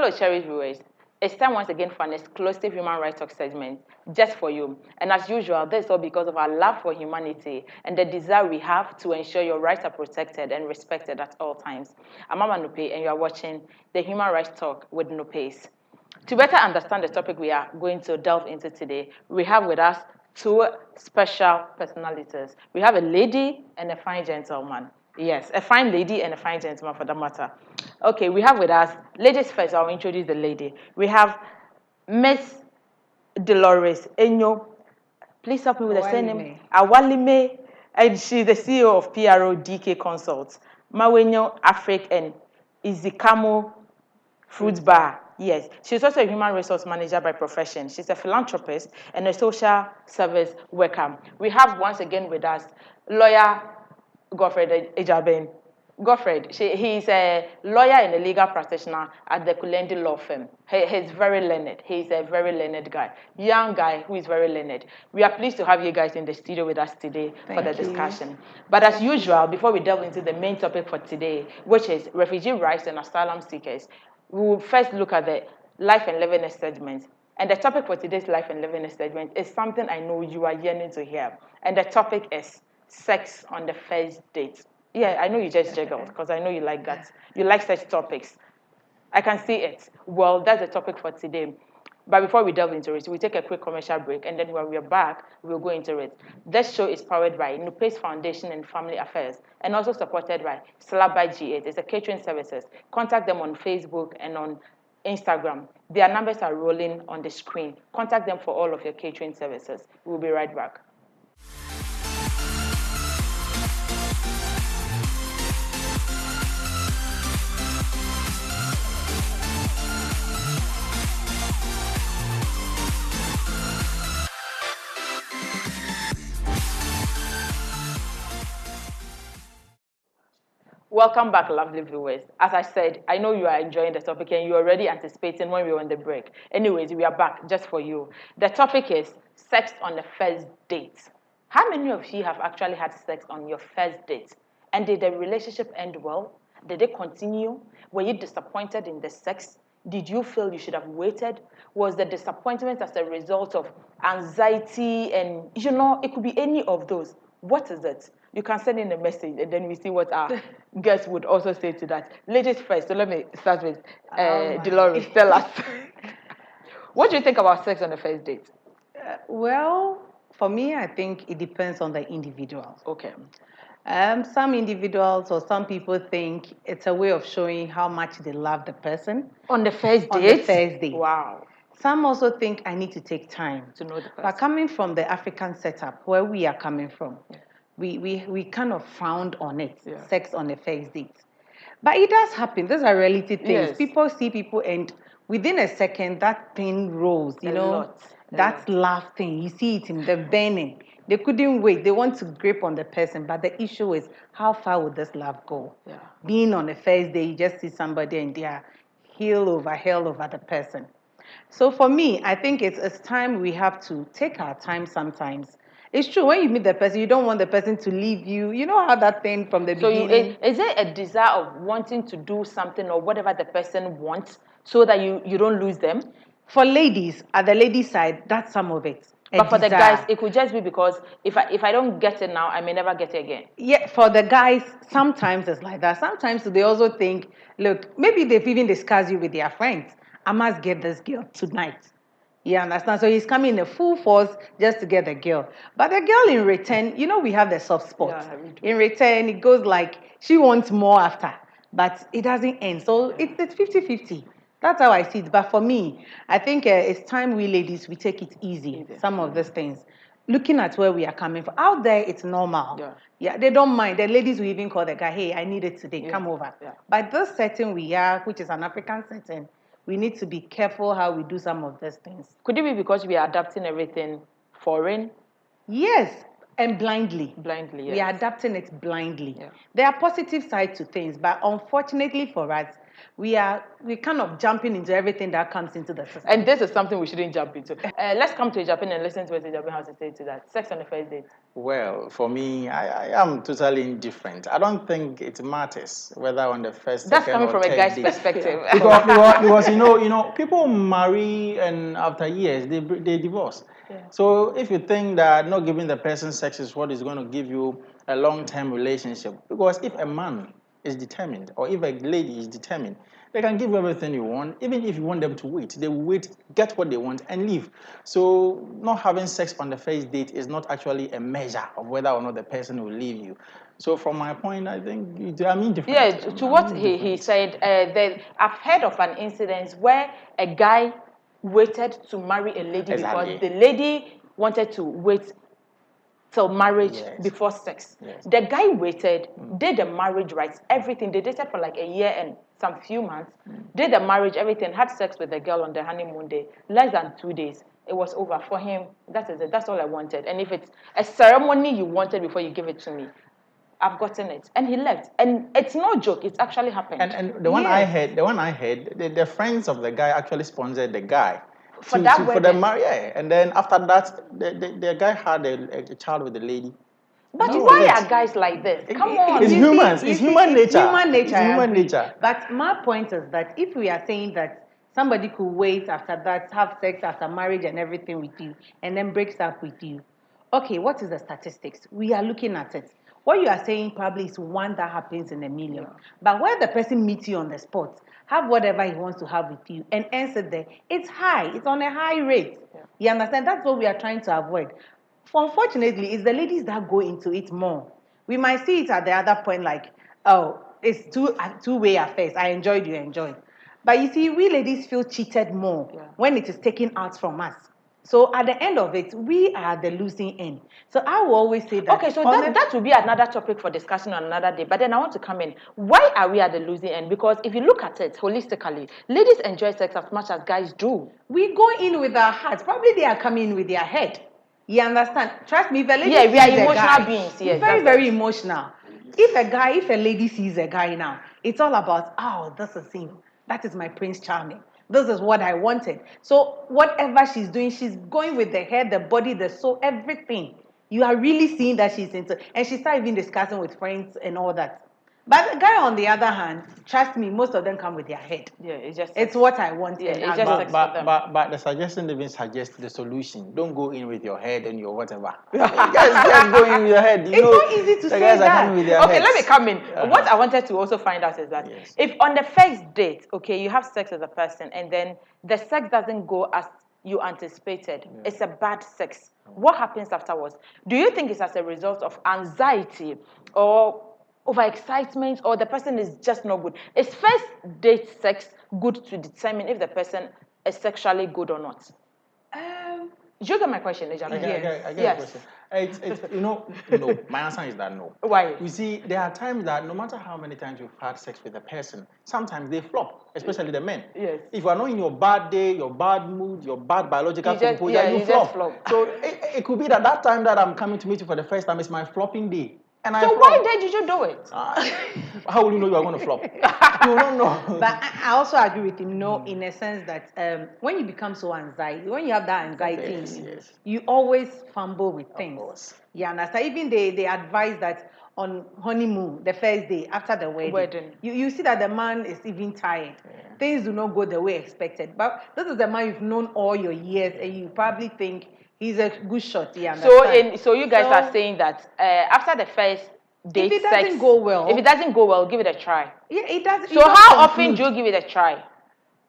Hello, cherished viewers. It's time once again for an exclusive Human Rights Talk segment just for you. And as usual, this is all because of our love for humanity and the desire we have to ensure your rights are protected and respected at all times. I'm Mama Nupe, and you are watching the Human Rights Talk with Nupes. To better understand the topic we are going to delve into today, we have with us two special personalities. We have a lady and a fine gentleman. Yes, a fine lady and a fine gentleman for that matter. Okay, we have with us, ladies first, I'll introduce the lady. We have Miss Dolores Enyo. Please help me with the surname. Awalime. And she's the CEO of PRO DK Consults. Mawenyo Africa and Izikamo Fruit Bar. Yes, she's also a human resource manager by profession. She's a philanthropist and a social service worker. We have once again with us lawyer Godfred Ejaben. Godfred, he's a lawyer and a legal practitioner at the Kulendi law firm. He's very learned. He's a very learned guy, young guy who is very learned. We are pleased to have you guys in the studio with us today for the discussion. But as usual, before we delve into the main topic for today, which is refugee rights and asylum seekers, we will first look at the life and living segment. And the topic for today's life and living segment is something I know you are yearning to hear. And the topic is sex on the first date. Yeah, I know you just jiggled because I know you like that. You like such topics. I can see it. Well, that's the topic for today. But before we delve into it, we take a quick commercial break, and then when we're back, we'll go into it. This show is powered by Nupe's Foundation and Family Affairs, and also supported by Slab by G8. It's a catering services. Contact them on Facebook and on Instagram. Their numbers are rolling on the screen. Contact them for all of your catering services. We'll be right back. Welcome back, lovely viewers. As I said, I know you are enjoying the topic and you're already anticipating when we were on the break. Anyways, we are back just for you. The topic is sex on the first date. How many of you have actually had sex on your first date? And did the relationship end well? Did it continue? Were you disappointed in the sex? Did you feel you should have waited? Was the disappointment as a result of anxiety? And, it could be any of those. What is it? You can send in a message and then we see what our guests would also say to that. Ladies first, so let me start with Dolores. Tell us. What do you think about sex on the first date? Well, for me, I think it depends on the individual. Okay. Some individuals or some people think it's a way of showing how much they love the person. On the first date? On the first date. Wow. Some also think I need to take time to know the person. But coming from the African setup, where we are coming from, we kind of frowned on it, sex on the first date. But it does happen. Those are reality things. Yes. People see people, and within a second, that thing rolls, that love thing. You see it in the burning. They couldn't wait. They want to grip on the person. But the issue is, how far would this love go? Yeah. Being on the first day, you just see somebody and they are hell over the person. So for me, I think it's time we have to take our time sometimes. It's true, when you meet the person, you don't want the person to leave you. You know how that thing from the beginning... Is there a desire of wanting to do something or whatever the person wants so that you don't lose them? For ladies, at the ladies' side, that's some of it. But for the guys, it could just be because if I don't get it now, I may never get it again. Yeah, for the guys, sometimes it's like that. Sometimes they also think, look, maybe they've even discussed you with their friends. I must get this girl tonight. You understand? So he's coming in full force just to get the girl. But the girl in return, we have the soft spot. Yeah, in return, it goes like she wants more after. But it doesn't end. So it's 50-50. That's how I see it. But for me, I think it's time we ladies, we take it easy. Some of these things. Looking at where we are coming from. Out there, it's normal. Yeah, they don't mind. The ladies will even call the guy, hey, I need it today. Come over. Yeah. But this setting we are, which is an African setting, we need to be careful how we do some of these things. Could it be because we are adapting everything foreign? Yes, and blindly. Blindly, yes. We are adapting it blindly. Yeah. There are positive sides to things, but unfortunately for us, we're kind of jumping into everything that comes into the system. And this is something we shouldn't jump into. Let's come to Japan and listen to what Japan has to say to that. Sex on the first date. Well, for me, I am totally indifferent. I don't think it matters whether on the first, That's second, coming or from a third guy's date. perspective. Because people marry and after years they divorce. Yeah. So if you think that not giving the person sex is what is going to give you a long-term relationship, because if a man is determined or if a lady is determined, they can give you everything you want. Even if you want them to wait, they will wait, get what they want, and leave. So not having sex on the first date is not actually a measure of whether or not the person will leave you. So from my point, I think I'm indifferent. Yeah, to what he said, that I've heard of an incident where a guy waited to marry a lady Exactly. because the lady wanted to wait till marriage Yes. before sex. Yes. The guy waited, did the marriage rights, everything. They dated for like a year and some few months, did the marriage, everything, had sex with the girl on the honeymoon day. Less than 2 days, it was over. For him, that is it. That's all I wanted. And if it's a ceremony you wanted before you give it to me, I've gotten it. And he left. And it's no joke, it's actually happened. And the one I heard, the friends of the guy actually sponsored the guy For that for wedding. the marriage. Yeah. And then after that, the guy had a child with the lady. But No, why it's- are guys like this? Come on. It's You humans. see, It's you see, human nature. Human nature. It's I human agree. nature. But my point is that if we are saying that somebody could wait after that, have sex after marriage and everything with you, and then breaks up with you, okay, what is the statistics? We are looking at it. What you are saying probably is one that happens in a million. But where the person meets you on the spot, have whatever he wants to have with you, and ends it there, it's high. It's on a high rate. You understand? That's what we are trying to avoid. Unfortunately, it's the ladies that go into it more. We might see it at the other point, like, oh, it's two-way affairs. I enjoyed, you enjoyed. But you see, we ladies feel cheated more when it is taken out from us. So at the end of it, we are the losing end. So I will always say that. Okay, so that will be another topic for discussion on another day. But then I want to come in. Why are we at the losing end? Because if you look at it holistically, ladies enjoy sex as much as guys do. We go in with our hearts. Probably they are coming in with their head. You understand? Trust me, if a lady Yeah, we are sees a emotional guy, beings. Yes, very, that's very it. emotional. If a lady sees a guy now, it's all about, oh, this is him. That is my Prince Charming. This is what I wanted. So whatever she's doing, she's going with the head, the body, the soul, everything. You are really seeing that she's into, and she starts even discussing with friends and all that. But the guy, on the other hand, trust me, most of them come with their head. Yeah, it's just It's what I want. Yeah, and it's I just go. sex for them. But the suggestion even suggests the solution. Don't go in with your head and your whatever. just go in with your head. You It's know, not easy to the say guys are that. coming with their Okay, heads. let me come in. What I wanted to also find out is that Yes. if on the first date, okay, you have sex with a person and then the sex doesn't go as you anticipated, it's a bad sex. What happens afterwards? Do you think it's as a result of anxiety or overexcitement, or the person is just not good? Is first date sex good to determine if the person is sexually good or not? You get my question, Ejana? I get Yes. the question. No. My answer is that no. Why? You see, there are times that no matter how many times you've had sex with a person, sometimes they flop, especially the men. Yes. If you are not in your bad day, your bad mood, your bad biological composure, you just flop. flop. So it could be that time that I'm coming to meet you for the first time is my flopping day. And I So flop. why did you do it? How will you know you are going to flop? You don't know. But I also agree with him, no, in a sense that when you become so anxiety, when you have that anxiety in you, Yes. you always fumble with things. course. You understand? Even they advise that on honeymoon, the first day after the wedding. You see that the man is even tired. Yeah. Things do not go the way expected. But this is the man you've known all your years, and you probably think he's a good shot. You understand? So you guys are saying that after the first date, if it doesn't go well, give it a try. Yeah, it does. So how often do you give it a try?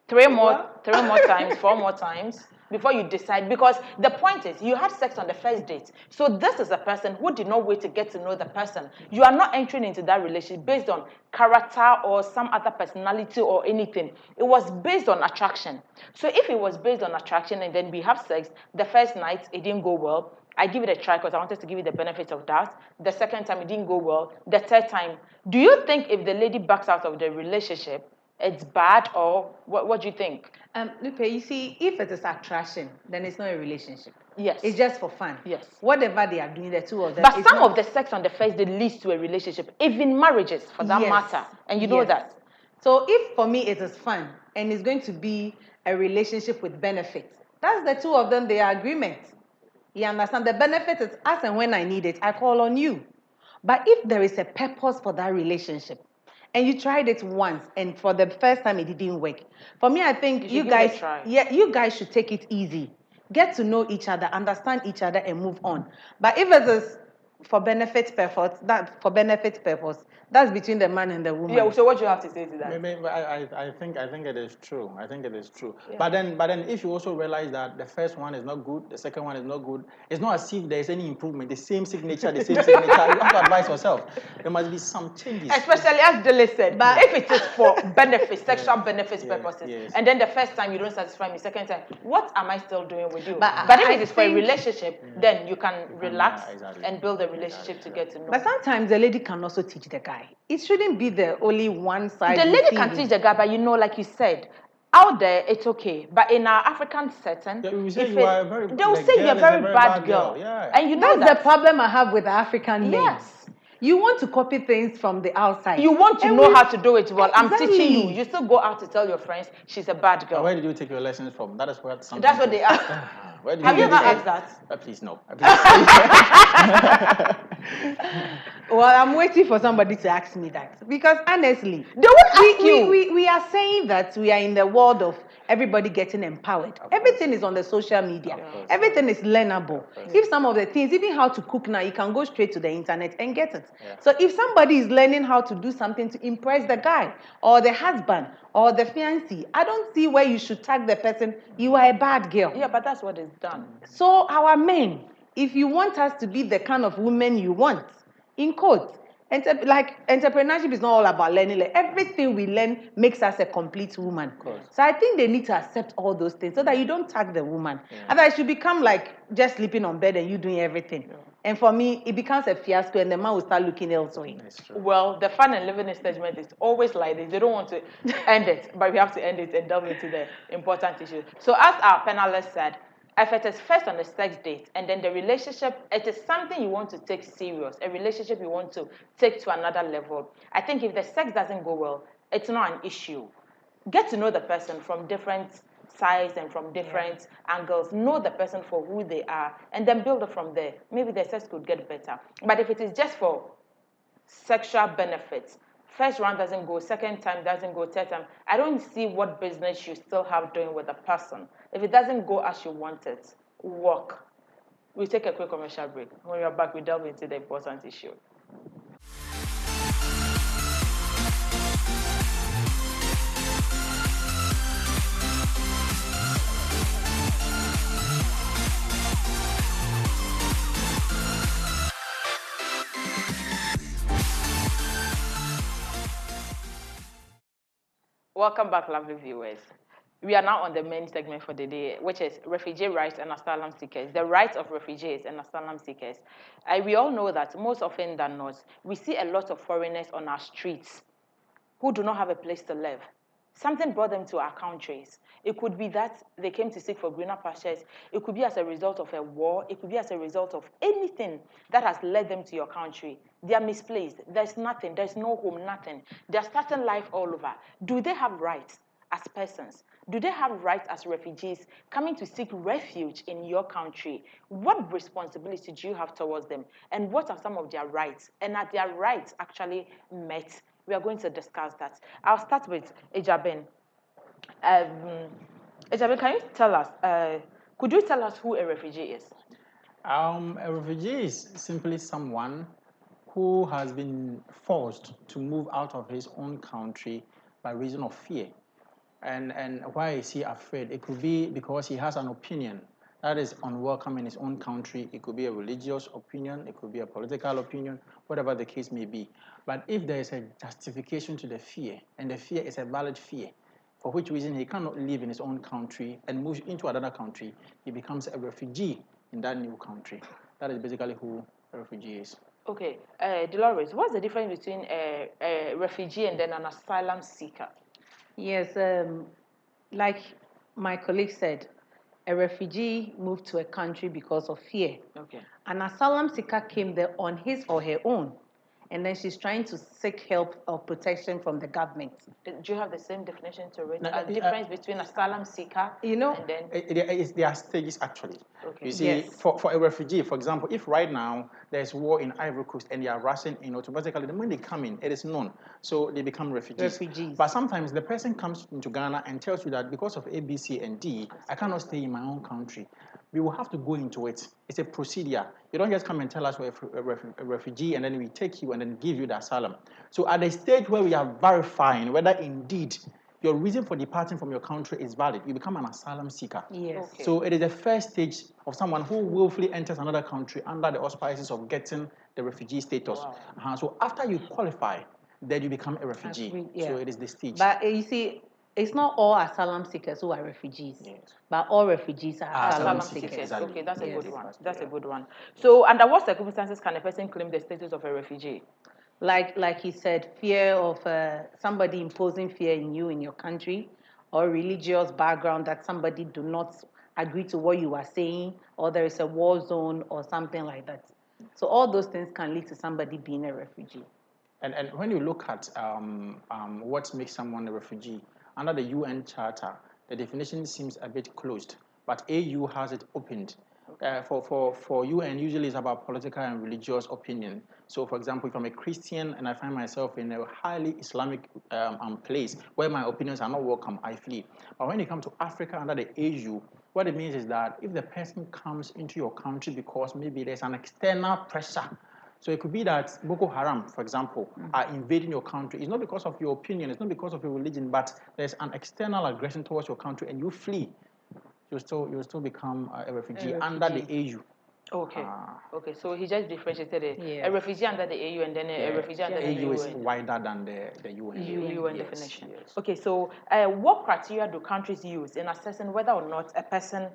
Three more times, 4 more times before you decide? Because the point is, you had sex on the first date. So this is a person who did not wait to get to know the person. You are not entering into that relationship based on character or some other personality or anything. It was based on attraction. So if it was based on attraction and then we have sex, the first night it didn't go well, I give it a try because I wanted to give you the benefit of that. The second time it didn't go well. The third time, do you think if the lady backs out of the relationship, it's bad, or what do you think? Lupe, you see, if it is attraction, then it's not a relationship. Yes. It's just for fun. Yes. Whatever they are doing, the two of them. But some of the sex on the first day leads to a relationship, even marriages for that Yes. matter. And you know Yes. that. So if for me it is fun and it's going to be a relationship with benefits, that's the two of them, their agreement. You understand? The benefit is as and when I need it, I call on you. But if there is a purpose for that relationship, and you tried it once, and for the first time it didn't work, for me, I think You you should give it a guys, try. yeah, you guys should take it easy, get to know each other, understand each other, and move on. But if it is for benefit purpose, that's between the man and the woman. Yeah, so what do you have to say to that? Maybe I think it is true. I think it is true. Yeah. But then if you also realize that the first one is not good, the second one is not good, it's not as if there is any improvement. The same signature. You have to advise yourself. There must be some changes. Especially as Dele said, But- if it is for benefits, sexual benefits purposes, yes. and then the first time you don't satisfy me, second time, what am I still doing with you? But But if I it is for a think- relationship, then you can relax exactly. and build a relationship to get to know. But sometimes the lady can also teach the guy. It shouldn't be the only one side. The lady can receiving. teach the guy, but like you said, out there it's okay. But in our African setting, Yeah, we say if you are a very- they will the say girl you're a is a very very bad bad girl. girl, yeah. And you know That's the problem I have with African men. Yes. You want to copy things from the outside. You want to And know we- how to do it well. I'm teaching you. Exactly. You still go out to tell your friends she's a bad girl. Where did you take your lessons from? That is what something. That's what they ask. Where did Have you get ever this? asked that? Please no. Well, I'm waiting for somebody to ask me that. Because honestly, They won't ask you. we are saying that we are in the world of everybody getting empowered. Everything is on the social media. Everything is learnable. If some of the things, even how to cook now, you can go straight to the internet and get it. Yeah. So if somebody is learning how to do something to impress the guy or the husband or the fiancé, I don't see where you should tag the person, you are a bad girl. Yeah, but that's what is done. So our men, if you want us to be the kind of women you want, in quotes, entrepreneurship is not all about learning. Like, everything we learn makes us a complete woman. So I think they need to accept all those things so that you don't tag the woman. Otherwise, you become like just sleeping on bed and you doing everything. And for me, it becomes a fiasco and the man will start looking elsewhere. Well, the fun and living segment is always like this. They don't want to end it, but we have to end it and delve into the important issues. So as our panelists said, if it is first on a sex date and then the relationship, it is something you want to take serious, a relationship you want to take to another level. I think if the sex doesn't go well, it's not an issue. Get to know the person from different sides and from different angles. Know the person for who they are and then build it from there. Maybe the sex could get better. But if it is just for sexual benefits, first round doesn't go, second time doesn't go, third time, I don't see what business you still have doing with the person. If it doesn't go as you want it, walk. We'll take a quick commercial break. When we are back, we delve into the important issue. Welcome back, lovely viewers. We are now on the main segment for the day, which is refugee rights and asylum seekers, the rights of refugees and asylum seekers. We all know that most often than not, we see a lot of foreigners on our streets who do not have a place to live. Something brought them to our countries. It could be that they came to seek for greener pastures. It could be as a result of a war. It could be as a result of anything that has led them to your country. They are misplaced. There's nothing. There's no home, nothing. They're starting life all over. Do they have rights as persons? Do they have rights as refugees coming to seek refuge in your country? What responsibility do you have towards them? And what are some of their rights? And are their rights actually met? We are going to discuss that. I'll start with Ejabin. Ejabin, can you tell us, could you tell us who a refugee is? A refugee is simply someone who has been forced to move out of his own country by reason of fear. And why is he afraid? It could be because he has an opinion that is unwelcome in his own country. It could be a religious opinion. It could be a political opinion, whatever the case may be. But if there is a justification to the fear, and the fear is a valid fear, for which reason he cannot live in his own country and move into another country, he becomes a refugee in that new country. That is basically who a refugee is. Okay, Dolores, what's the difference between a refugee and then an asylum seeker? Yes, like my colleague said, a refugee moved to a country because of fear. Okay. An asylum seeker came there on his or her own. and then she's trying to seek help or protection from the government. Do you have the same definition to it? No, A difference between asylum seeker and then... There are stages actually. Okay. You see, Yes. for a refugee, for example, if right now there's war in Ivory Coast and they are rushing in, automatically when they come in, it is known. So they become refugees. But sometimes the person comes into Ghana and tells you that because of A, B, C, and D, I cannot stay in my own country. We will have to go into it. It's a procedure. You don't just come and tell us we're a refugee and then we take you and then give you the asylum. So at the stage where we are verifying whether indeed your reason for departing from your country is valid, you become an asylum seeker. Yes. Okay. So it is the first stage of someone who willfully enters another country under the auspices of getting the refugee status. Wow. So after you qualify, then you become a refugee. Yeah. So it is the stage. But you see, it's not all asylum seekers who are refugees. Yes. But all refugees are asylum seekers. Exactly. Okay, that's a Yes. good one. That's a good one. So under what circumstances can a person claim the status of a refugee? Like he said, fear of somebody imposing fear in you in your country, or religious background that somebody do not agree to what you are saying, or there is a war zone or something like that. So all those things can lead to somebody being a refugee. And when you look at what makes someone a refugee, under the UN Charter, the definition seems a bit closed, but AU has it opened. For UN, usually it's about political and religious opinion. So, for example, if I'm a Christian and I find myself in a highly Islamic place where my opinions are not welcome, I flee. But when it comes to Africa under the AU, what it means is that if the person comes into your country because maybe there's an external pressure, so it could be that Boko Haram, for example, are invading your country. It's not because of your opinion, it's not because of your religion, but there's an external aggression towards your country and you flee. You'll still become a refugee under the AU. Okay. Okay. So he just differentiated it. Yes. A refugee under the AU and then a refugee under the AU UN. is wider than the UN. UN Yes, definition. yes. Okay. So what criteria do countries use in assessing whether or not a person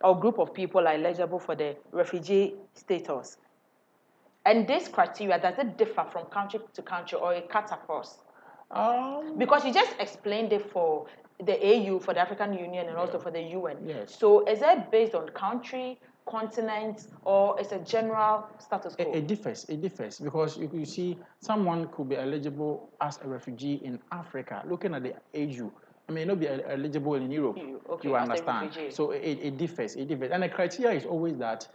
or group of people are eligible for the refugee status? And this criteria, does it differ from country to country or it cuts across? Because you just explained it for the AU, for the African Union, and also for the UN. Yes. So is it based on country, continent, or it's a general status quo? It differs. It differs because you see, someone could be eligible as a refugee in Africa, looking at the AU. I may not be eligible in Europe. Okay, you as a understand? refugee. So it differs. It differs. And the criteria is always that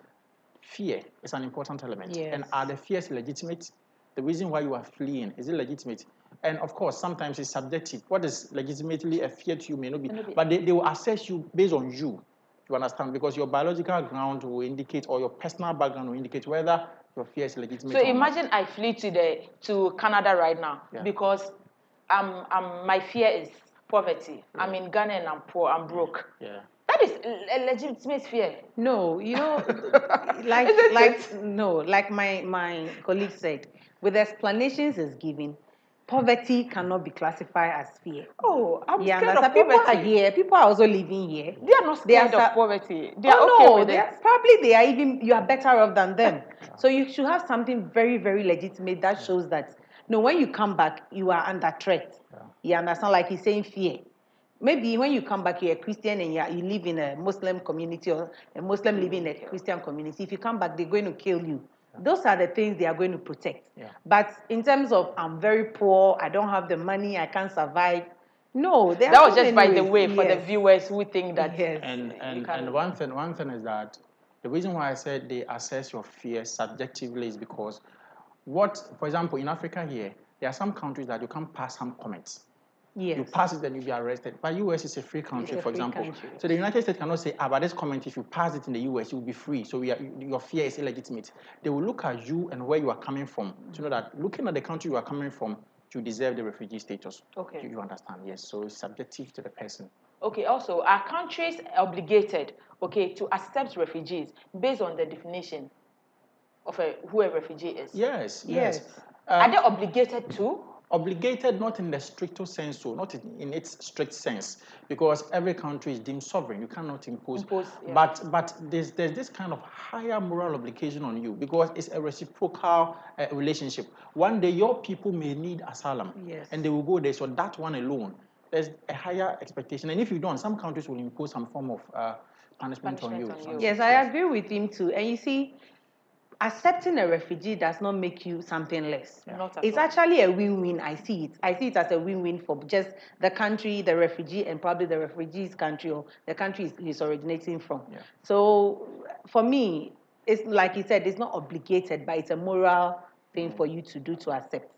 fear is an important element. Yes. And are the fears legitimate? The reason why you are fleeing, is it legitimate? And of course, sometimes it's subjective. What is legitimately a fear to you may not be. But they will assess you based on you. You understand? Because your biological ground will indicate, or your personal background will indicate whether your fear is legitimate. So or imagine not. I flee to Canada right now because my fear is poverty. Yeah. I'm in Ghana and I'm poor. I'm broke. Yeah. That is a legitimate fear. No, like my colleague said, with explanations is given, poverty cannot be classified as fear. Oh, I'm scared of people poverty. are here. People are also living here. They are not scared of poverty. They are okay with it. Probably you are better off than them. So you should have something very, very legitimate that shows that no, when you come back, you are under threat. Yeah. You understand? Like he's saying fear. Maybe when you come back, you're a Christian and you live in a Muslim community or a Muslim living in a Christian community. If you come back, they're going to kill you. Those are the things they are going to protect. Yeah. But in terms of I'm very poor, I don't have the money, I can't survive. No, that was just by the way for the viewers who think that. Yes. And one thing is that the reason why I said they assess your fear subjectively is because for example, in Africa here, there are some countries that you can't pass some comments. Yes. You pass it, then you'll be arrested. But US is a free country, for example. Country. So the United States cannot say, but this comment, if you pass it in the US, you'll be free. So your fear is illegitimate. They will look at you and where you are coming from to know that looking at the country you are coming from, you deserve the refugee status. Okay. You understand? Yes. So it's subjective to the person. Okay. Also, are countries obligated, to accept refugees based on the definition of who a refugee is? Yes. Are they obligated to? Obligated, not in the stricto sensu, not in its strict sense, because every country is deemed sovereign. You cannot impose. Yeah. But there's this kind of higher moral obligation on you because it's a reciprocal relationship. One day your people may need asylum, and they will go there. So that one alone, there's a higher expectation. And if you don't, some countries will impose some form of punishment on you. Yes, I agree with him too. And you see, accepting a refugee does not make you something less. Not at It's all. actually a win-win. I see it. I see it as a win-win for just the country, the refugee, and probably the refugee's country or the country he's originating from. Yeah. So for me, it's like you said, it's not obligated, but it's a moral thing for you to do to accept.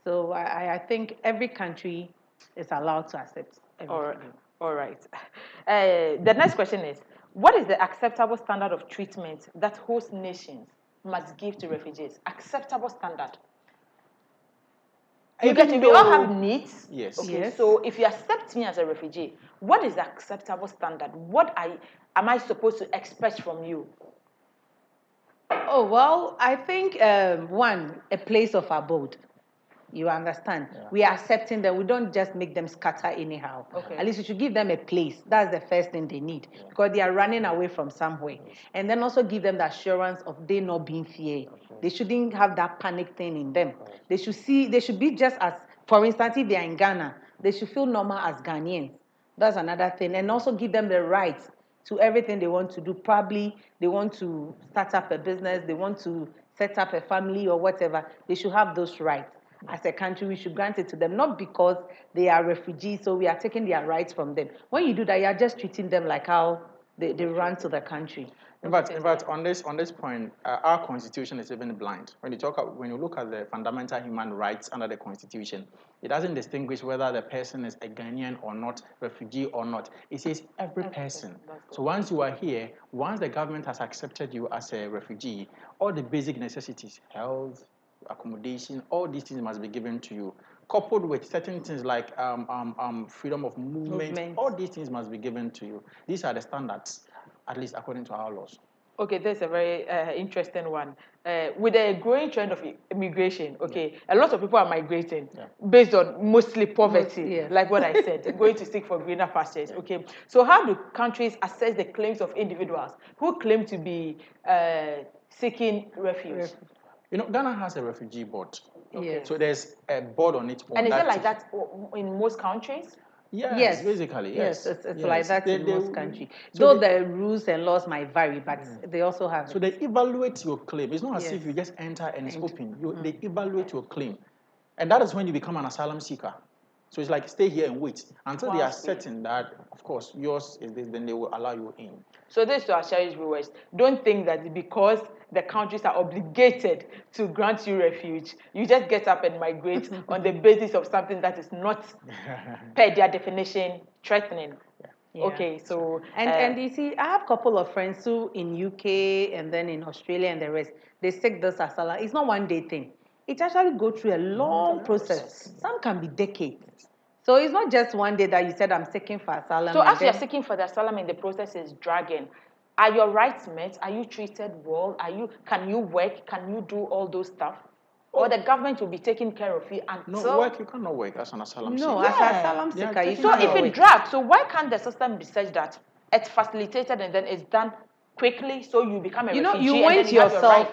So I think every country is allowed to accept All right. everything. All right. The next question is, what is the acceptable standard of treatment that host nations must give to refugees? Acceptable standard. You Even get, we all though- have needs. Yes. Okay. Yes. So if you accept me as a refugee, what is the acceptable standard? Am I supposed to expect from you? Oh, well, I think one, a place of abode. You understand? Yeah. We are accepting them. We don't just make them scatter anyhow. Okay. At least we should give them a place. That's the first thing they need because they are running away from somewhere. And then also give them the assurance of they not being feared. They shouldn't have that panic thing in them. They should be just as, for instance, if they are in Ghana, they should feel normal as Ghanaians. That's another thing. And also give them the right to everything they want to do. Probably they want to start up a business, they want to set up a family or whatever. They should have those rights. As a country, we should grant it to them, not because they are refugees, so we are taking their rights from them. When you do that, you are just treating them like how they run to the country. In fact, on this point, our constitution is even blind. When you look at the fundamental human rights under the constitution, it doesn't distinguish whether the person is a Ghanaian or not, refugee or not. It says every person. So once you are here, once the government has accepted you as a refugee, all the basic necessities, health, accommodation, all these things must be given to you. Coupled with certain things like freedom of movement, all these things must be given to you. These are the standards, at least according to our laws. Okay, that's a very interesting one. With a growing trend of immigration, okay, a lot of people are migrating based on mostly poverty, like what I said, going to seek for greener pastures, okay. So how do countries assess the claims of individuals who claim to be seeking refuge? You know, Ghana has a refugee board. Okay. So there's a board on it. And is it like that in most countries? Yes, basically, yes. It's yes. like that in most countries. Though the rules and laws might vary, but they also have So they evaluate your claim. It's not as if you just enter and it's open. They evaluate your claim. And that is when you become an asylum seeker. So it's like stay here and wait until they are certain that, of course, yours is this, then they will allow you in. So this to our cherished viewers, don't think that because the countries are obligated to grant you refuge, you just get up and migrate on the basis of something that is not, per their definition, threatening. Yeah. Okay, so... And you see, I have a couple of friends who in UK and then in Australia and the rest, they seek this asylum. It's not one day thing. It actually go through a long process. Some can be decades. So it's not just one day that you said, I'm seeking for asylum. So as you're seeking for the asylum and the process is dragging, are your rights met? Are you treated well? Can you work? Can you do all those stuff? Or the government will be taking care of you until... No, work, you cannot work as an asylum seeker. No, as an asylum seeker, you So if it drags, so why can't the system be such that it's facilitated and then it's done quickly so you become a refugee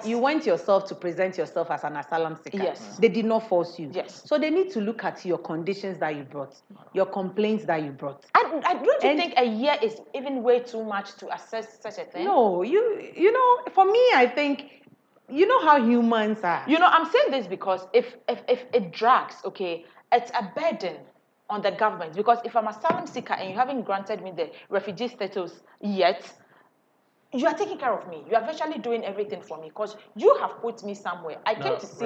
you went yourself to present yourself as an asylum seeker. Yes. They did not force you. Yes. So they need to look at your conditions that you brought, your complaints that you brought. Don't you think a year is even way too much to assess such a thing? No, you know, for me, I think, you know how humans are. You know, I'm saying this because if it drags, okay, it's a burden on the government. Because if I'm an asylum seeker and you haven't granted me the refugee status yet, you are taking care of me. You are virtually doing everything for me because you have put me somewhere. I came to seek...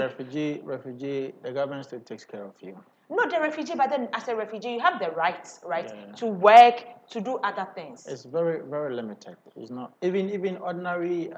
Refugee, the government still takes care of you. Not the refugee, but then as a refugee, you have the rights, right, to work, to do other things. It's very, very limited. It's not even ordinary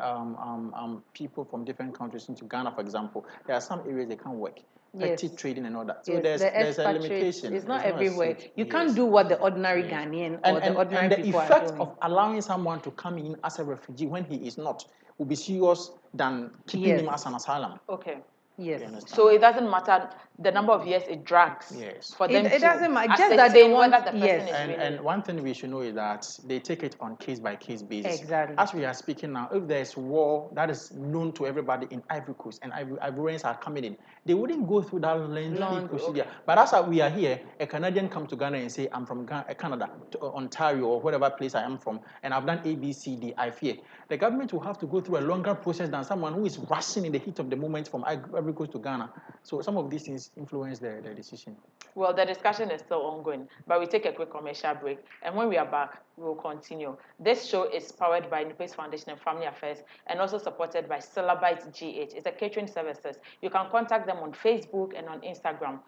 people from different countries into Ghana, for example. There are some areas they can't work. Petty trading and all that. So there's a limitation. It's not everywhere. You can't do what the ordinary Ghanaian or the ordinary people are doing. And the effect of allowing someone to come in as a refugee when he is not will be serious than keeping him as an asylum. Okay. Yes. So it doesn't matter the number of years it drags Yes. for them It doesn't matter. Just ascertain that they want, whether the person yes. is really. And one thing we should know is that they take it on case-by-case basis. Exactly. As we are speaking now, if there's war that is known to everybody in Ivory Coast and Ivorians are coming in, they wouldn't go through that lengthy procedure. Okay. But as we are here, a Canadian comes to Ghana and say, I'm from Canada, to Ontario, or whatever place I am from, and I've done A, B, C, D, I fear. The government will have to go through a longer process than someone who is rushing in the heat of the moment from Ivory Coast to Ghana. So some of these things influence the decision. Well, the discussion is still ongoing, but we take a quick commercial break. And when we are back, we will continue. This show is powered by Nupe's Foundation and Family Affairs and also supported by Syllabite GH. It's a catering services. You can contact them on Facebook and on Instagram.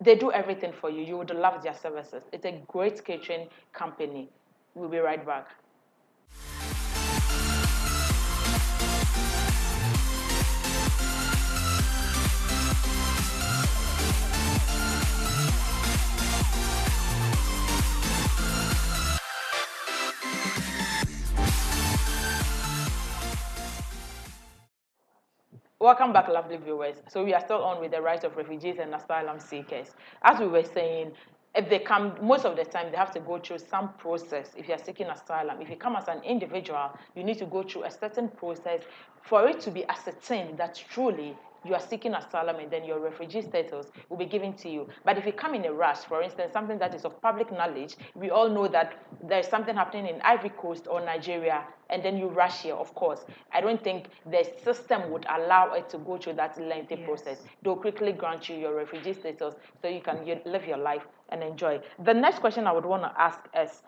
They do everything for you. You would love their services. It's a great catering company. We'll be right back. Welcome back, lovely viewers. So we are still on with the rights of refugees and asylum seekers. As we were saying, if they come, most of the time they have to go through some process. If you are seeking asylum, if you come as an individual, you need to go through a certain process for it to be ascertained that truly you are seeking asylum and then your refugee status will be given to you. But if you come in a rush, for instance, something that is of public knowledge, we all know that there's something happening in Ivory Coast or Nigeria, and then you rush here, of course. I don't think the system would allow it to go through that lengthy process. They'll quickly grant you your refugee status so you can live your life and enjoy. The next question I would want to ask is,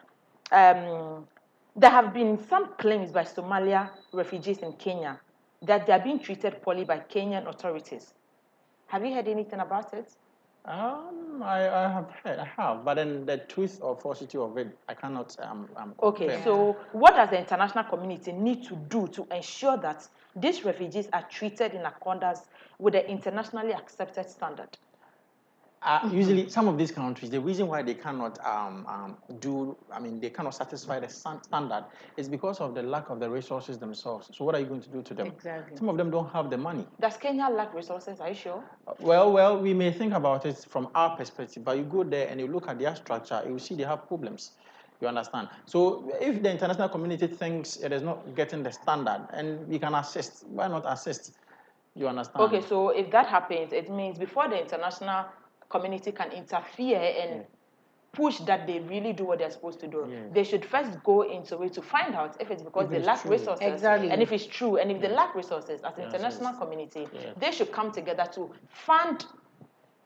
there have been some claims by Somalia refugees in Kenya that they are being treated poorly by Kenyan authorities. Have you heard anything about it? I have heard, but then the truth or falsity of it, I cannot. Okay, confirm. so what does the international community need to do to ensure that these refugees are treated in accordance with the internationally accepted standard? Usually, some of these countries, the reason why they cannot they cannot satisfy the standard is because of the lack of the resources themselves. So, what are you going to do to them? Exactly. Some of them don't have the money. Does Kenya lack resources? Are you sure? Well, we may think about it from our perspective, but you go there and you look at their structure, you see they have problems. You understand? So, if the international community thinks it is not getting the standard and we can assist, why not assist? You understand? Okay, so if that happens, it means before the international community can interfere and push that they really do what they're supposed to do, they should first go into it to find out if it's because they lack resources. Exactly. And if it's true, and if they lack resources as international community, they should come together to fund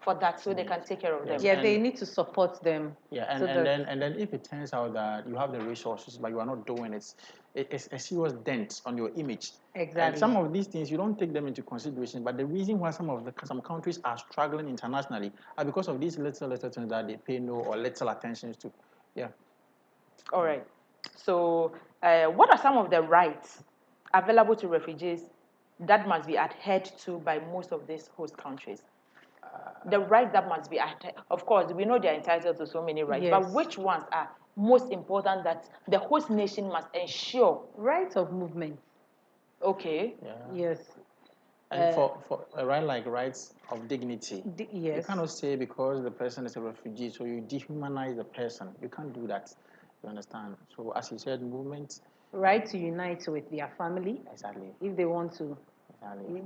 for that so they can take care of them. Yeah, they need to support them. Yeah, and then if it turns out that you have the resources but you are not doing it, it's a serious dent on your image. Exactly. And some of these things you don't take them into consideration. But the reason why some countries are struggling internationally are because of these little things that they pay no or little attention to. Yeah. All right. So, what are some of the rights available to refugees that must be adhered to by most of these host countries? The rights that must be adhered. Of course, we know they are entitled to so many rights, but which ones are most important that the host nation must ensure? Rights of movement. Okay. Yeah. Yes. And for a right like rights of dignity, yes. You cannot say because the person is a refugee, so you dehumanize the person. You can't do that. You understand? So as you said, movement. Right to unite with their family. Exactly. If they want to. Exactly.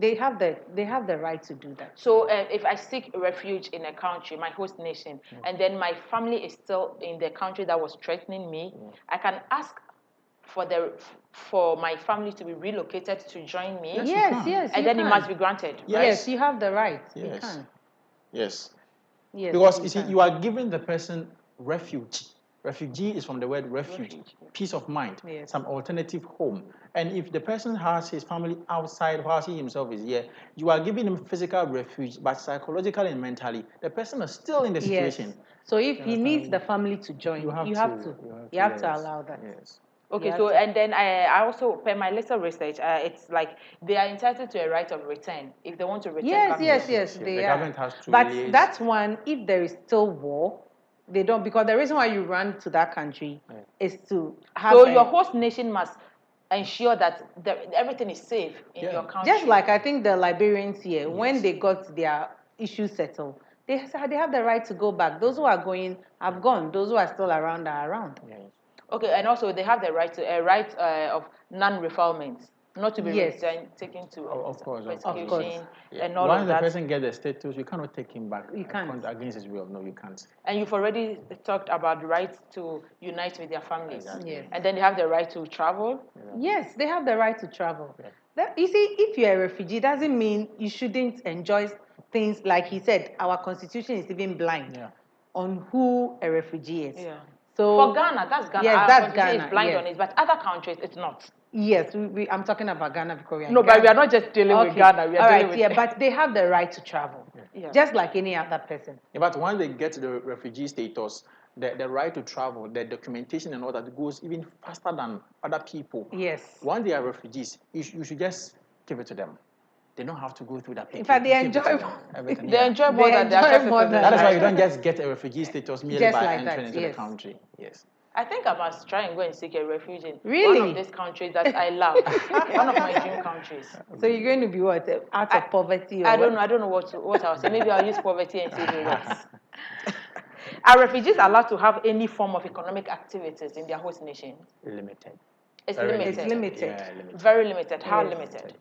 They have the right to do that. So if I seek refuge in a country, my host nation, and then my family is still in the country that was threatening me, I can ask for my family to be relocated to join me. Yes, and then it must be granted. Yes, you have the right. Yes. You can. Yes. Yes. Because you see, you are giving the person refuge. Refugee is from the word refuge, peace of mind, some alternative home. And if the person has his family outside whilst he himself is here, you are giving him physical refuge, but psychologically and mentally, the person is still in the situation. So if he needs the family to join, you have to allow that. Yes. Okay, so and then I also, per my little research, it's like they are entitled to a right of return if they want to return. Yes, The they government are. has to But release. that's one, if there is still war, they don't, because the reason why you run to that country is to have. So your host nation must ensure that everything is safe in your country. Just like I think the Liberians here, when they got their issues settled, they have the right to go back. Those who are going have gone. Those who are still around are around. Yes. Okay, and also they have the right to a right of non-refoulement, not to be Yes. taken to Of course, of course. persecution Yeah. and all Once of the that. person gets the status, you cannot take him back You can't. against his will. No, you can't. And you've already talked about the right to unite with their families. Exactly. Yes. And then they have the right to travel. Yes, they have the right to travel. Yeah. You see, if you're a refugee, doesn't mean you shouldn't enjoy things like he said. Our constitution is even blind Yeah. on who a refugee is. Yeah. So For Ghana, that's Ghana. Yes, Our that's constitution Ghana. is blind Yes. on it, but other countries it's not. Yes, I'm talking about Ghana because we are No, in but we Ghana. are not just dealing with Okay. Ghana. We are All dealing right, with yeah, but they have the right to travel, Yeah. just like any other person. Yeah, but once they get to the refugee status, the right to travel, the documentation and all that goes even faster than other people. Yes. Once they are refugees, you should just give it to them. They don't have to go through that. In fact, they Give it enjoy. to them, everything. They Yeah. enjoy more They than the enjoy actual more citizens. than That is why right. you don't just get a refugee status merely Just by like that, entering into yes. the country. Yes. I think I must try and go and seek a refuge in one Really? of these countries that I love. One of my dream countries. So you're going to be what, out of poverty or I don't what? know. I don't know what I'll say. Maybe I'll use poverty and see if it works. Are refugees allowed to have any form of economic activities in their host nation? Limited. It's Very limited. It's limited. Yeah, limited. Very limited. How Yes. limited?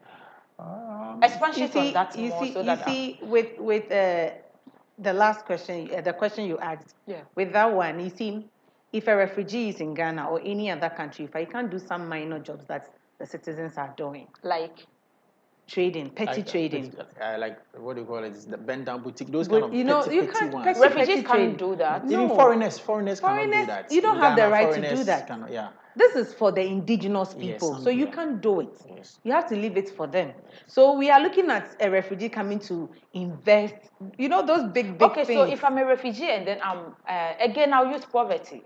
Um, Expand on that more so that with the last question, the question you asked, Yeah. with that one, you see, if a refugee is in Ghana or any other country, if I can't do some minor jobs that the citizens are doing, like trading, petty trading. like what do you call it? It's the bend down boutique. Those But kind of you know, petty, you petty can't ones. petty, refugees petty can't trade. do that. Even No. foreigners cannot do Foreigners, that. you don't In have the Ghana, right to do foreigners that. cannot- yeah. This is for the indigenous Yes, people, so you yeah. can't do it. Yes. You have to leave it for them. So we are looking at a refugee coming to invest. You know those big Okay, things. so if I'm a refugee and then again, I'll use poverty.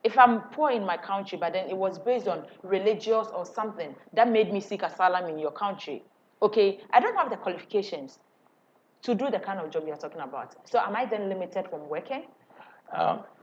If I'm poor in my country, but then it was based on religious or something that made me seek asylum in your country, okay, I don't have the qualifications to do the kind of job you're talking about. So am I then limited from working?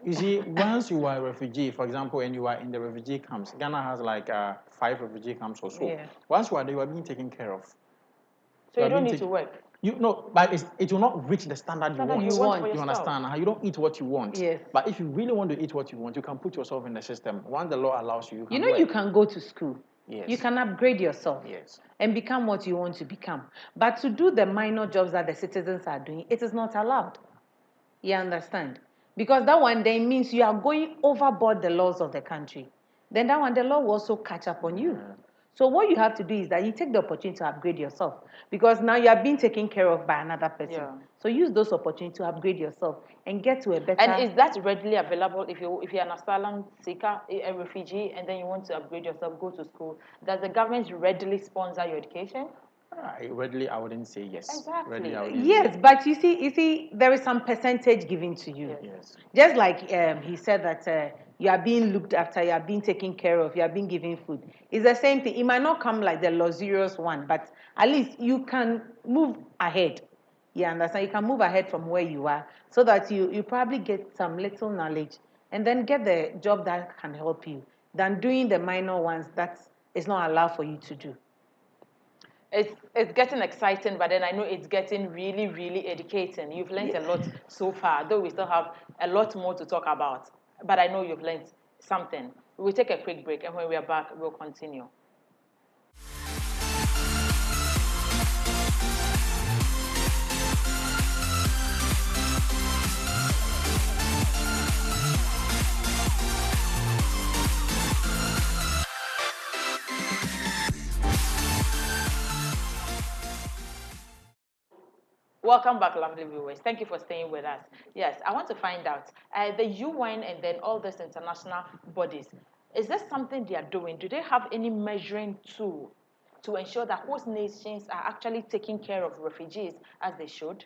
You see, once you are a refugee, for example, and you are in the refugee camps, Ghana has like 5 refugee camps or so. Yeah. Once you are there, you are being taken care of. So you are don't being need to work. You know, but it will not reach the standard you Standard want. you want for You yourself. understand? You don't eat what you want. Yes. But if you really want to eat what you want, you can put yourself in the system. Once the law allows you, you can You know, work. you can go to school. Yes. You can upgrade yourself. Yes. And become what you want to become. But to do the minor jobs that the citizens are doing, it is not allowed. You understand? Because that one then means you are going overboard the laws of the country. Then that one, the law will also catch up on you. So what you have to do is that you take the opportunity to upgrade yourself. Because now you are being taken care of by another person. Yeah. So use those opportunities to upgrade yourself and get to a better... And is that readily available if you're an asylum seeker, a refugee, and then you want to upgrade yourself, go to school? Does the government readily sponsor your education? Readily, I wouldn't say yes. Exactly. Readily, I wouldn't Yes, say but you see, there is some percentage given to you. yes. Just like he said that you are being looked after, you are being taken care of, you are being given food. It's the same thing. It might not come like the luxurious one, but at least you can move ahead. You understand? You can move ahead from where you are so that you probably get some little knowledge and then get the job that can help you than doing the minor ones that is not allowed for you to do. It's getting exciting, but then I know it's getting really, really educating. You've learned a lot so far, though we still have a lot more to talk about. But I know you've learned something. We'll take a quick break, and when we are back, we'll continue. Welcome back, lovely viewers. Thank you for staying with us. Yes, I want to find out the UN and then all these international bodies. Is this something they are doing? Do they have any measuring tool to ensure that host nations are actually taking care of refugees as they should?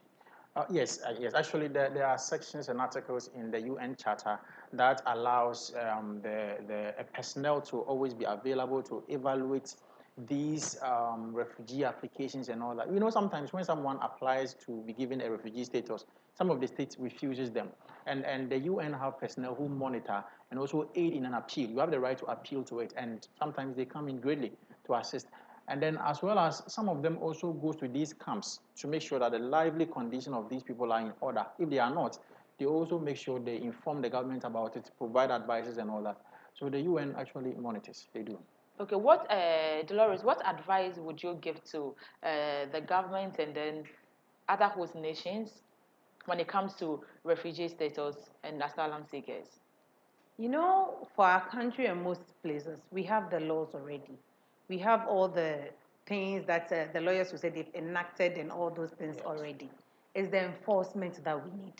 Yes. Actually, there are sections and articles in the UN Charter that allows the personnel to always be available to evaluate these refugee applications and all that. You know, sometimes when someone applies to be given a refugee status, some of the states refuses them. And the UN have personnel who monitor and also aid in an appeal. You have the right to appeal to it, and sometimes they come in greatly to assist. And then as well as some of them also goes to these camps to make sure that the lively condition of these people are in order. If they are not, they also make sure they inform the government about it, provide advices and all that. So the UN actually monitors, they do. Okay, Dolores, what advice would you give to the government and then other host nations when it comes to refugee status and asylum seekers? You know, for our country and most places, we have the laws already. We have all the things that the lawyers will say they've enacted and all those things already. It's the enforcement that we need.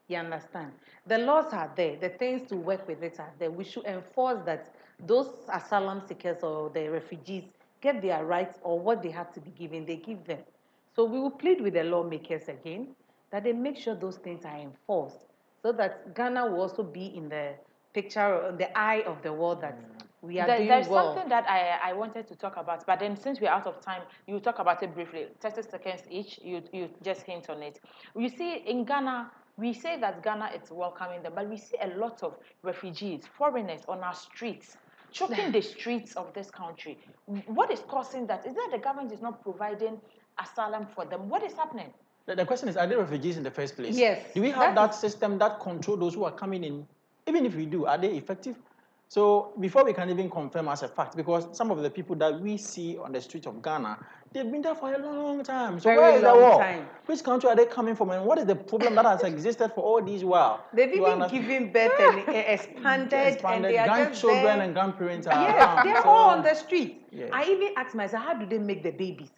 You understand? The laws are there. The things to work with it are there. We should enforce that those asylum seekers or the refugees get their rights or what they have to be given, they give them. So we will plead with the lawmakers again that they make sure those things are enforced so that Ghana will also be in the picture, the eye of the world that we are doing There's well. something that I wanted to talk about, but then since we're out of time, you talk about it briefly. 30 seconds each, you just hint on it. You see, in Ghana, we say that Ghana is welcoming them, but we see a lot of refugees, foreigners on our streets, choking the streets of this country. What is causing that? Is that the government is not providing asylum for them? What is happening? The question is, are they refugees in the first place? Yes. Do we have that system that control those who are coming in? Even if we do, are they effective? So before we can even confirm as a fact, because some of the people that we see on the streets of Ghana, they've been there for a long time. So where is the war? Which country are they coming from, and what is the problem that has existed for all these while? They've even given birth and expanded, and they are grandchildren just there. and grandparents are Yes, around. they're all on the street. Yes. I even asked myself, how do they make the babies?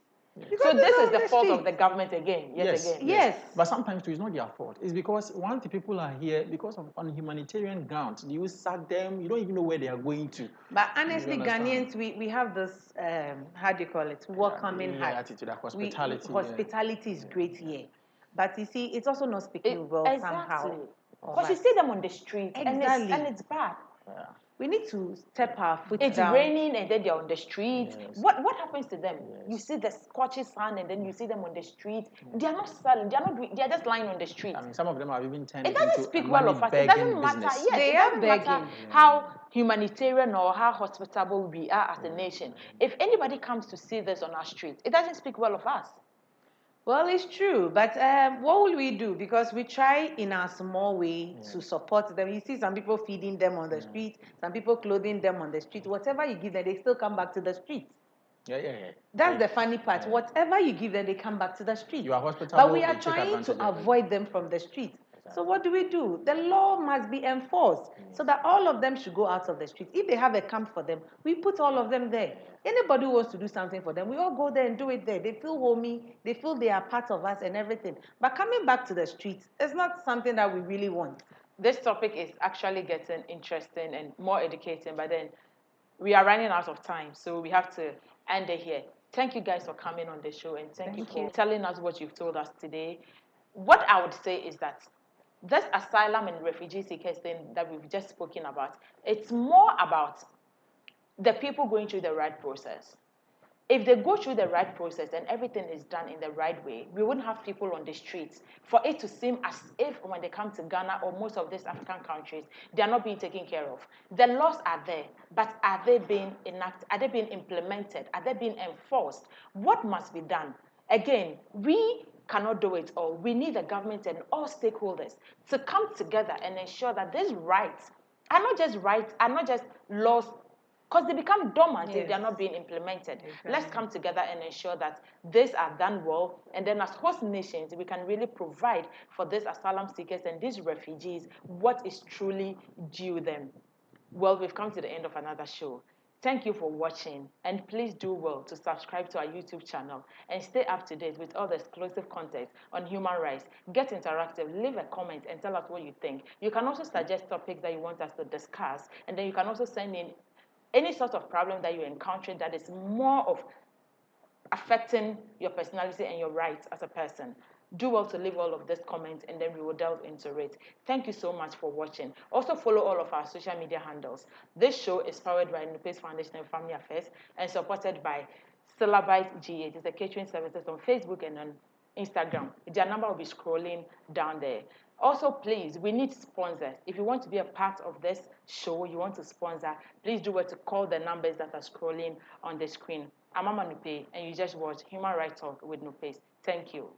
So this is the fault of the government again, again. Yes. But sometimes it's not their fault. It's because once the people are here, because of on humanitarian grounds, you sack them, you don't even know where they are going to. But honestly, Ghanaians, we have this, how do you call it, welcoming heart. Attitude, hospitality. Hospitality is great here. But you see, it's also not speaking well somehow. Because you see them on the street, Exactly. and it's bad. Yeah. We need to step our foot down. It's raining and then they're on the street. Yes. What happens to them? Yes. You see the scorching sun and then you see them on the street. They are not selling. They are not doing. They are just lying on the street. I mean, some of them have even turned it doesn't into speak a well of us. It doesn't matter. business. Yes, They it are doesn't begging. matter how humanitarian or how hospitable we are as a nation. If anybody comes to see this on our street, it doesn't speak well of us. Well, it's true, but what will we do? Because we try in our small way to support them. You see some people feeding them on the street, some people clothing them on the street. Whatever you give them, they still come back to the street. Yeah. That's the funny part. Whatever you give them, they come back to the street. You are hospitable, but we are trying to avoid them from the street. So what do? The law must be enforced so that all of them should go out of the street. If they have a camp for them, we put all of them there. Anybody who wants to do something for them, we all go there and do it there. They feel homey, they feel they are part of us and everything. But coming back to the streets is not something that we really want. This topic is actually getting interesting and more educating, but then we are running out of time, so we have to end it here. Thank you guys for coming on the show, and thank you for telling us what you've told us today. What I would say is that this asylum and refugee seekers thing that we've just spoken about, it's more about the people going through the right process. If they go through the right process and everything is done in the right way, we wouldn't have people on the streets for it to seem as if when they come to Ghana or most of these African countries, they are not being taken care of. The laws are there, but are they being enacted? Are they being implemented? Are they being enforced? What must be done? Again, we cannot do it all. We need the government and all stakeholders to come together and ensure that these rights, are not just laws, because they become dormant if they are not being implemented. Exactly. Let's come together and ensure that these are done well. And then as host nations, we can really provide for these asylum seekers and these refugees what is truly due them. Well, we've come to the end of another show. Thank you for watching. And please do well to subscribe to our YouTube channel and stay up to date with all the exclusive content on human rights. Get interactive, leave a comment and tell us what you think. You can also suggest topics that you want us to discuss. And then you can also send in any sort of problem that you're encountering that is more of affecting your personality and your rights as a person. Do well to leave all of this comments and then we will delve into it. Thank you so much for watching. Also follow all of our social media handles. This show is powered by Nupe's Foundation and Family Affairs and supported by Syllabite GA. It is a catering services on Facebook and on Instagram. Their number will be scrolling down there. Also, please, we need sponsors. If you want to be a part of this show, you want to sponsor, please do well to call the numbers that are scrolling on the screen. I'm Mama Nupe, and you just watch Human Rights Talk with Nupe. Thank you.